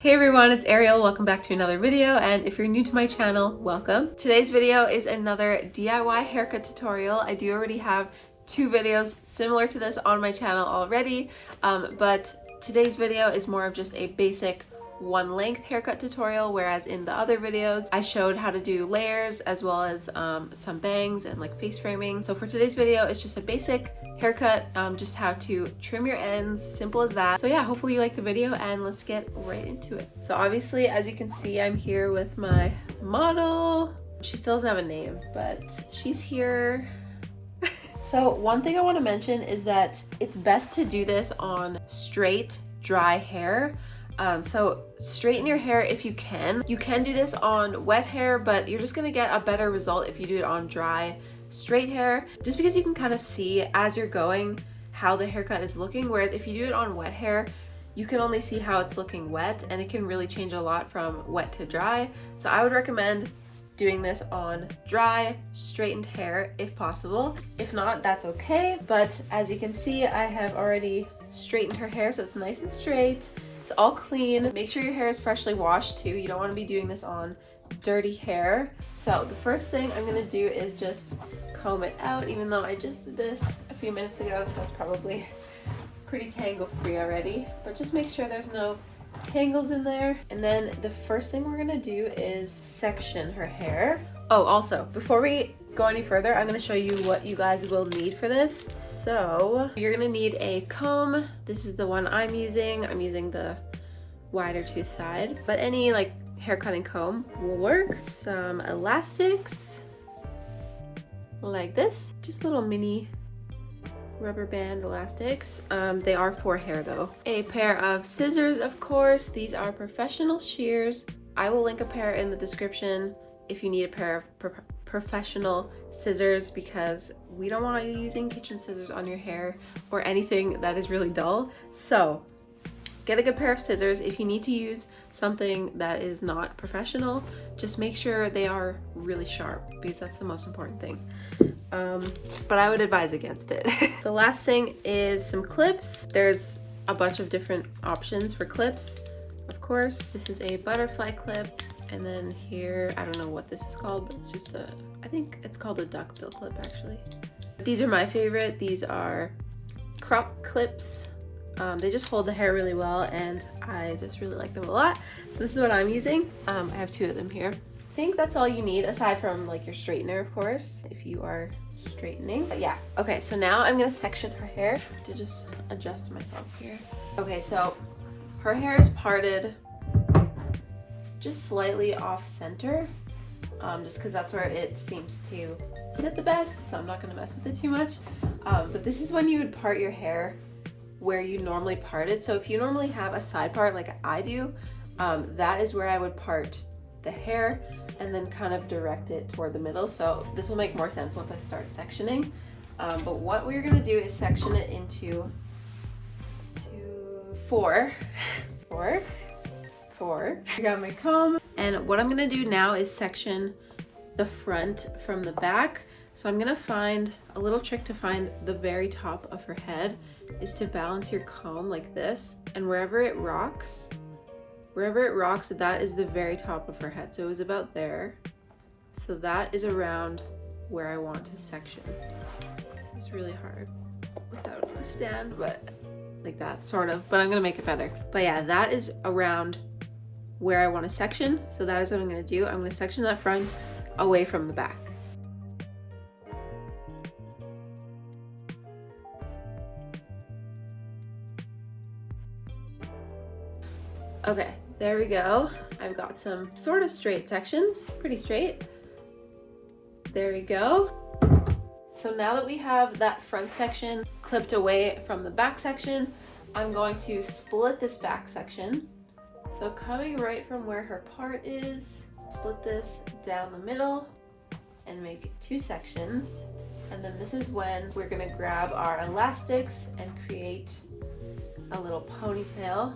Hey everyone, it's Ariel. Welcome back to another video, and if you're new to my channel, welcome. Today's video is another DIY haircut tutorial. I do already have two videos similar to this on my channel already, but today's video is more of just a basic one length haircut tutorial, whereas in the other videos I showed how to do layers as well as some bangs and like face framing. So for today's video, it's just a basic haircut, just how to trim your ends, simple as that. So yeah, hopefully you like the video and let's get right into it. So obviously, as you can see, I'm here with my model. She still doesn't have a name, but she's here. So one thing I want to mention is that it's best to do this on straight, dry hair. So straighten your hair if you can. You can do this on wet hair, but you're just gonna get a better result if you do it on dry, straight hair, just because you can kind of see as you're going how the haircut is looking, whereas if you do it on wet hair, you can only see how it's looking wet, and it can really change a lot from wet to dry. So I would recommend doing this on dry, straightened hair if possible. If not, that's okay. But as you can see, I have already straightened her hair so it's nice and straight. It's all clean. Make sure your hair is freshly washed too. You don't want to be doing this on dirty hair. So the first thing I'm gonna do is just comb it out, even though I just did this a few minutes ago, so it's probably pretty tangle free already. But just make sure there's no tangles in there. And then the first thing we're gonna do is section her hair. Oh, also, before we go any further, I'm going to show you what you guys will need for this. So you're going to need a comb. This is the one I'm using. I'm using the wider tooth side, but any like hair cutting comb will work. Some elastics like this, just little mini rubber band elastics. They are for hair though. A pair of scissors, of course. These are professional shears. I will link a pair in the description if you need a pair of professional scissors, because we don't want you using kitchen scissors on your hair or anything that is really dull. So get a good pair of scissors. If you need to use something that is not professional, just make sure they are really sharp, because that's the most important thing. But I would advise against it. The last thing is some clips. There's a bunch of different options for clips. Of course, this is a butterfly clip. And then here, I don't know what this is called, but it's just I think it's called a duckbill clip actually. These are my favorite. These are crop clips. They just hold the hair really well, and I just really like them a lot. So this is what I'm using. I have two of them here. I think that's all you need, aside from like your straightener, of course, if you are straightening. But yeah, okay, so now I'm gonna section her hair. I have to just adjust myself here. Okay, so her hair is parted just slightly off center, just because that's where it seems to sit the best, so I'm not going to mess with it too much. But this is when you would part your hair where you normally part it. So if you normally have a side part like I do, that is where I would part the hair and then kind of direct it toward the middle. So this will make more sense once I start sectioning. But what we're going to do is section it into four. I got my comb, and what I'm gonna do now is section the front from the back. So I'm gonna find a little trick to find the very top of her head is to balance your comb like this, and wherever it rocks, that is the very top of her head. So it was about there. So that is around where I want to section. This is really hard without a stand, but like that sort of, but I'm gonna make it better. But yeah, that is around where I want to section. So that is what I'm going to do. I'm going to section that front away from the back. Okay, there we go. I've got some sort of straight sections, pretty straight. There we go. So now that we have that front section clipped away from the back section, I'm going to split this back section. So coming right from where her part is, split this down the middle and make two sections. And then this is when we're gonna grab our elastics and create a little ponytail.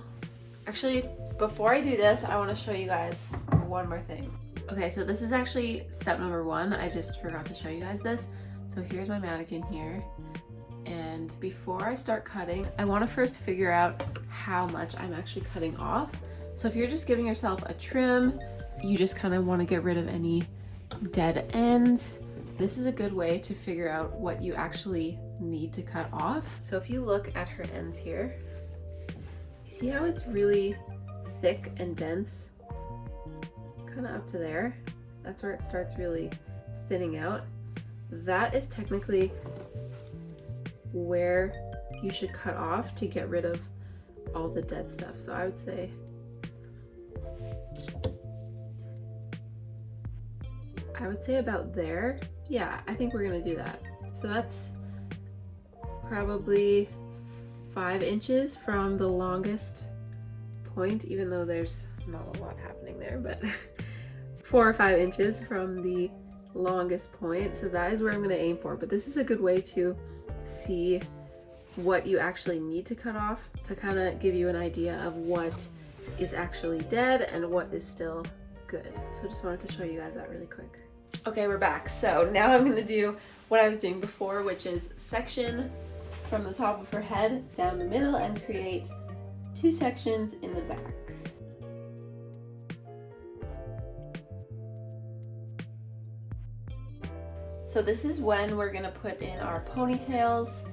Actually, before I do this, I wanna show you guys one more thing. Okay, so this is actually step number one. I just forgot to show you guys this. So here's my mannequin here. And before I start cutting, I wanna first figure out how much I'm actually cutting off. So if you're just giving yourself a trim, you just kind of want to get rid of any dead ends, this is a good way to figure out what you actually need to cut off. So if you look at her ends here, you see how it's really thick and dense, kind of up to there. That's where it starts really thinning out. That is technically where you should cut off to get rid of all the dead stuff. So I would say about there. Yeah, I think we're gonna do that. So that's probably 5 inches from the longest point, even though there's not a lot happening there, but 4 or 5 inches from the longest point. So that is where I'm gonna aim for. But this is a good way to see what you actually need to cut off, to kind of give you an idea of what is actually dead and what is still good. So just wanted to show you guys that really quick. Okay, we're back. So now I'm gonna do what I was doing before, which is section from the top of her head down the middle and create 2 sections in the back. So this is when we're gonna put in our ponytails.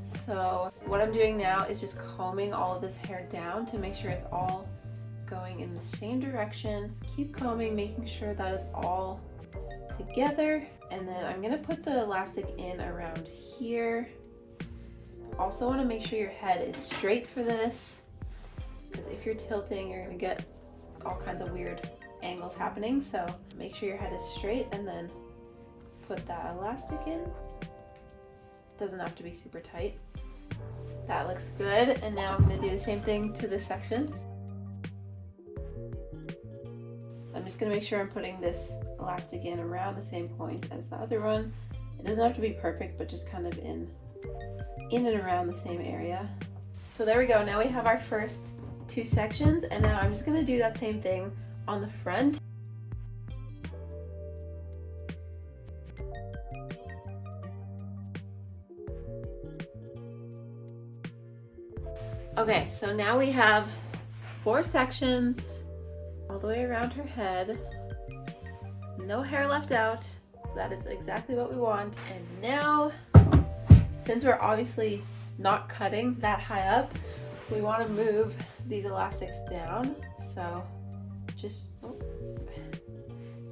So what I'm doing now is just combing all of this hair down to make sure it's all going in the same direction. Just keep combing, making sure that is all together. And then I'm gonna put the elastic in around here. Also want to make sure your head is straight for this, because if you're tilting, you're gonna get all kinds of weird angles happening. So make sure your head is straight and then put that elastic in. Doesn't have to be super tight. That looks good. And now I'm gonna do the same thing to this section. So I'm just gonna make sure I'm putting this elastic in around the same point as the other one. It doesn't have to be perfect, but just kind of in and around the same area. So there we go. Now we have our first 2 sections, and now I'm just gonna do that same thing on the front. Okay, so now we have 4 sections all the way around her head. No hair left out. That is exactly what we want. And now, since we're obviously not cutting that high up, we want to move these elastics down. So just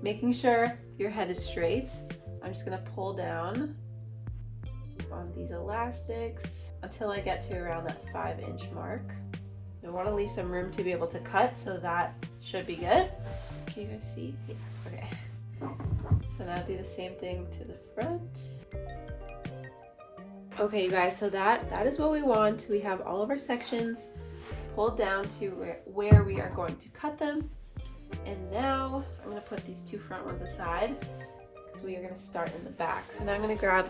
making sure your head is straight. I'm just gonna pull down on these elastics until I get to around that 5-inch mark. I want to leave some room to be able to cut, so that should be good. Can you guys see? Yeah, okay. So now do the same thing to the front. Okay, you guys, so that is what we want. We have all of our sections pulled down to where we are going to cut them. And now I'm gonna put these 2 front ones aside because we are gonna start in the back. So now I'm gonna grab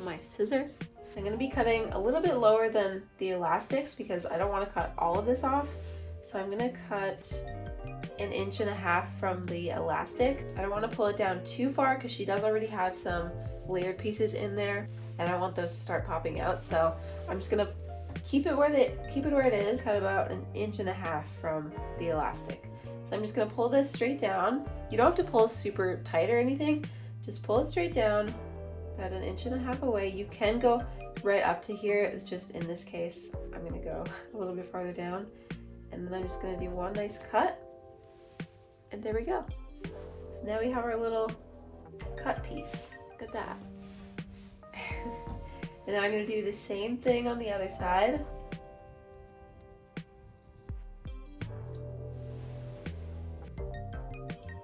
my scissors. I'm gonna be cutting a little bit lower than the elastics because I don't want to cut all of this off. So I'm gonna cut 1.5 inches from the elastic. I don't want to pull it down too far because she does already have some layered pieces in there, and I want those to start popping out. So I'm just gonna keep it where it is, cut about 1.5 inches from the elastic. So I'm just gonna pull this straight down. You don't have to pull super tight or anything. Just pull it straight down, about 1.5 inches away. You can go right up to here. It's just in this case, I'm gonna go a little bit farther down, and then I'm just gonna do one nice cut, and there we go. So now we have our little cut piece. Look at that. And now I'm gonna do the same thing on the other side.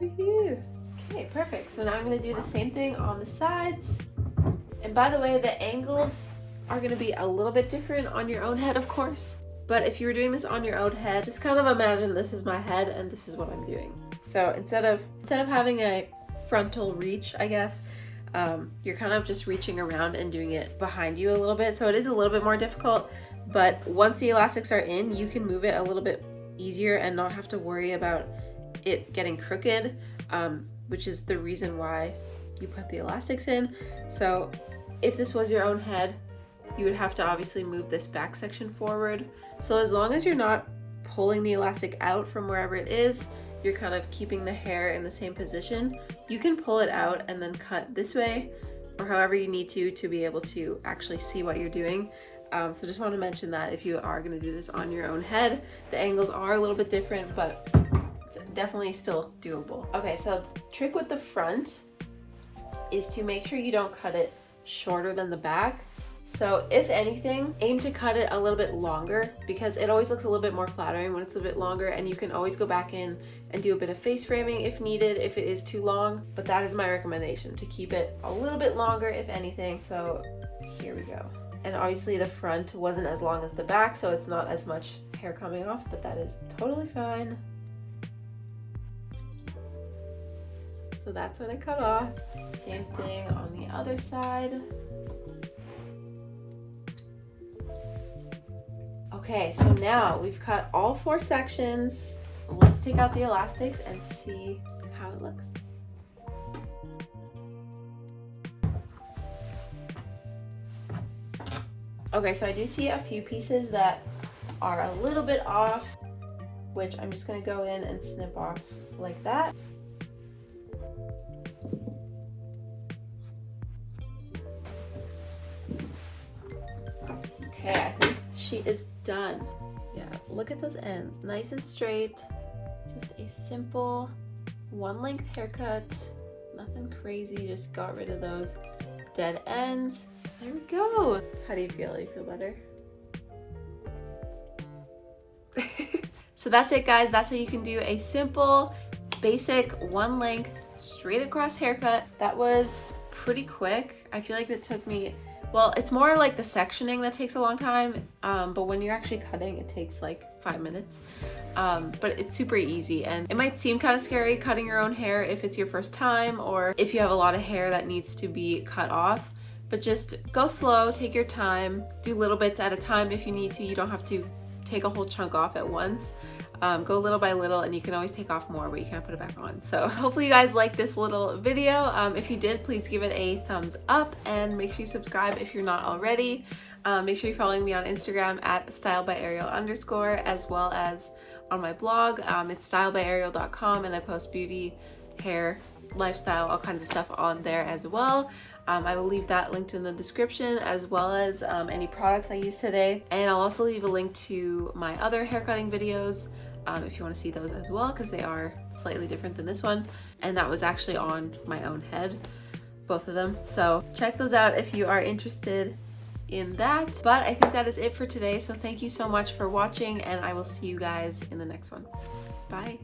Woohoo! Okay, perfect. So now I'm gonna do the same thing on the sides. And by the way, the angles are gonna be a little bit different on your own head, of course. But if you were doing this on your own head, just kind of imagine this is my head and this is what I'm doing. So instead of having a frontal reach, I guess, you're kind of just reaching around and doing it behind you a little bit. So it is a little bit more difficult, but once the elastics are in, you can move it a little bit easier and not have to worry about it getting crooked, which is the reason why you put the elastics in. So if this was your own head, you would have to obviously move this back section forward. So as long as you're not pulling the elastic out from wherever it is, you're kind of keeping the hair in the same position. You can pull it out and then cut this way or however you need to be able to actually see what you're doing. So just want to mention that if you are going to do this on your own head, the angles are a little bit different, but it's definitely still doable. Okay, so the trick with the front is to make sure you don't cut it shorter than the back. So if anything, aim to cut it a little bit longer because it always looks a little bit more flattering when it's a bit longer, and you can always go back in and do a bit of face framing if needed, if it is too long. But that is my recommendation, to keep it a little bit longer if anything. So here we go. And obviously the front wasn't as long as the back, so it's not as much hair coming off, but that is totally fine. So that's what I cut off. Same thing on the other side. Okay, so now we've cut all 4 sections. Let's take out the elastics and see how it looks. Okay, so I do see a few pieces that are a little bit off, which I'm just gonna go in and snip off like that. Okay, I think she is done. Yeah, look at those ends, nice and straight. Just a simple 1 length haircut, nothing crazy, just got rid of those dead ends. There we go. How do you feel? You feel better? So that's it, guys. That's how you can do a simple, basic 1 length, straight across haircut. That was pretty quick. I feel like it took me, well, it's more like the sectioning that takes a long time, but when you're actually cutting, it takes like 5 minutes. But it's super easy, and it might seem kind of scary cutting your own hair if it's your first time or if you have a lot of hair that needs to be cut off. But just go slow, take your time, do little bits at a time if you need to. You don't have to take a whole chunk off at once. Go little by little, and you can always take off more, but you can't put it back on. So hopefully you guys like this little video. If you did, please give it a thumbs up and make sure you subscribe if you're not already. Make sure you're following me on Instagram at @stylebyariel_, as well as on my blog. It's stylebyariel.com, and I post beauty, hair, lifestyle, all kinds of stuff on there as well. I will leave that linked in the description, as well as any products I used today. And I'll also leave a link to my other haircutting videos if you want to see those as well, because they are slightly different than this one. And that was actually on my own head, both of them. So check those out if you are interested in that. But I think that is it for today. So thank you so much for watching, and I will see you guys in the next one. Bye.